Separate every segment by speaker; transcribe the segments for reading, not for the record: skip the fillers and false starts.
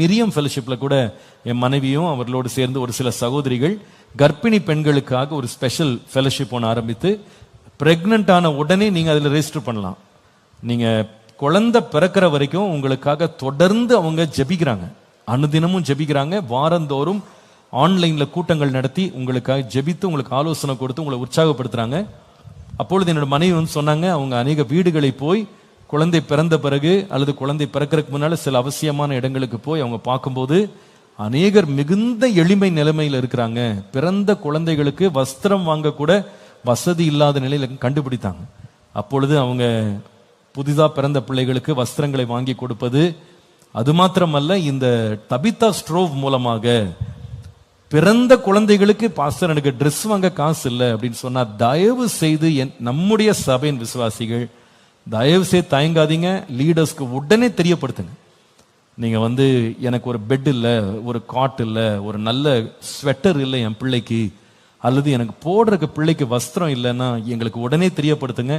Speaker 1: மிரியம் ஃபெலோஷிப்ல கூட என் மனைவியும் அவர்களோடு சேர்ந்து ஒரு சில சகோதரிகள் கர்ப்பிணி பெண்களுக்காக ஒரு ஸ்பெஷல் ஃபெலோஷிப் ஒன்று ஆரம்பித்து, பிரெக்னன்ட் ஆன உடனே நீங்க அதில் ரெஜிஸ்டர் பண்ணலாம். நீங்க குழந்தை பிறக்கிற வரைக்கும் உங்களுக்காக தொடர்ந்து அவங்க ஜெபிக்கிறாங்க, அனுதினமும் ஜெபிக்கிறாங்க. வாரந்தோறும் ஆன்லைன்ல கூட்டங்கள் நடத்தி உங்களுக்காக ஜெபித்து உங்களுக்கு ஆலோசனை கொடுத்து உங்களை உற்சாகப்படுத்துறாங்க. அப்பொழுது என்னோட மனைவி வந்து சொன்னாங்க, அவங்க அநேக வீடுகளை போய் குழந்தை பிறந்த பிறகு அல்லது குழந்தை பிறக்கிறதுக்கு முன்னால சில அவசியமான இடங்களுக்கு போய் அவங்க பார்க்கும்போது அநேகர் மிகுந்த எளிமை நிலைமையில் இருக்கிறாங்க. பிறந்த குழந்தைகளுக்கு வஸ்திரம் வாங்க கூட வசதி இல்லாத நிலையில கண்டுபிடித்தாங்க. அப்பொழுது அவங்க புதிதா பிறந்த பிள்ளைகளுக்கு வஸ்திரங்களை வாங்கி கொடுப்பது, அது மாத்திரமல்ல, இந்த தபிதா ஸ்ட்ரோவ் மூலமாக பிறந்த குழந்தைகளுக்கு பாஸ்டர் எனக்கு ட்ரெஸ் வாங்க காசு இல்லை அப்படின்னு சொன்னா, தயவு செய்து நம்முடைய சபையின் விசுவாசிகள் தயவு செய்து தயங்காதீங்க, லீடர்ஸ்க்கு உடனே தெரியப்படுத்துங்க. நீங்க வந்து எனக்கு ஒரு பெட் இல்லை, ஒரு காட் இல்லை, ஒரு நல்ல ஸ்வெட்டர் இல்லை என் பிள்ளைக்கு, அல்லது எனக்கு போடுறதுக்கு பிள்ளைக்கு வஸ்திரம் இல்லைன்னா எங்களுக்கு உடனே தெரியப்படுத்துங்க.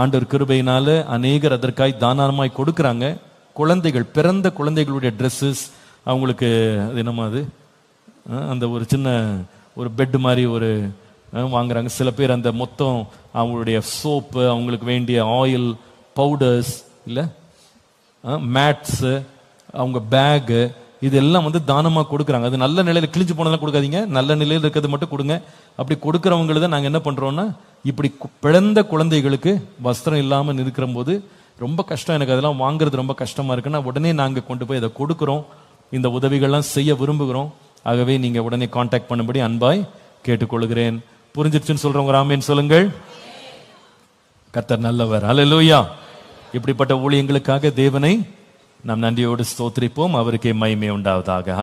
Speaker 1: ஆண்டவர் கிருபையினால அநேகர் அதற்காய் தானமாய் கொடுக்குறாங்க. குழந்தைகள், பிறந்த குழந்தைகளுடைய ட்ரெஸ்ஸஸ் அவங்களுக்கு, அது என்னமா அது, அந்த ஒரு சின்ன ஒரு பெட் மாதிரி ஒரு வாங்குறாங்க. சில பேர் அந்த மொத்தம் அவங்களுடைய சோப்பு, அவங்களுக்கு வேண்டிய ஆயில், பவுடர்ஸ், இல்லை மேட்ஸ், அவங்க பேகு, இதெல்லாம் வந்து தானமாக கொடுக்குறாங்க. அது நல்ல நிலையில் கிழிஞ்சு போனதெல்லாம் கொடுக்காதீங்க, நல்ல நிலையில் இருக்கிறது மட்டும் கொடுங்க. அப்படி கொடுக்குறவங்கள நாங்கள் என்ன பண்ணுறோன்னா, இப்படி பிறந்த குழந்தைகளுக்கு வஸ்திரம் இல்லாமல் இருக்கிற போது ரொம்ப கஷ்டம், எனக்கு அதெல்லாம் வாங்குறது ரொம்ப கஷ்டமாக இருக்குன்னா உடனே நாங்கள் கொண்டு போய் அதை கொடுக்குறோம். இந்த உதவிகள்லாம் செய்ய விரும்புகிறோம். ஆகவே நீங்க உடனே கான்டாக்ட் பண்ணும்படி அன்பாய் கேட்டுக்கொள்கிறேன். புரிஞ்சிருச்சுன்னு சொல்றவங்க ஆமென் சொல்லுங்கள். கர்த்தர் நல்லவர். அல்லேலூயா. இப்படிப்பட்ட ஊழியங்களுக்காக தேவனை நாம் நன்றியோடு ஸ்தோத்திரிப்போம். அவருக்கே மகிமை உண்டாவதாக.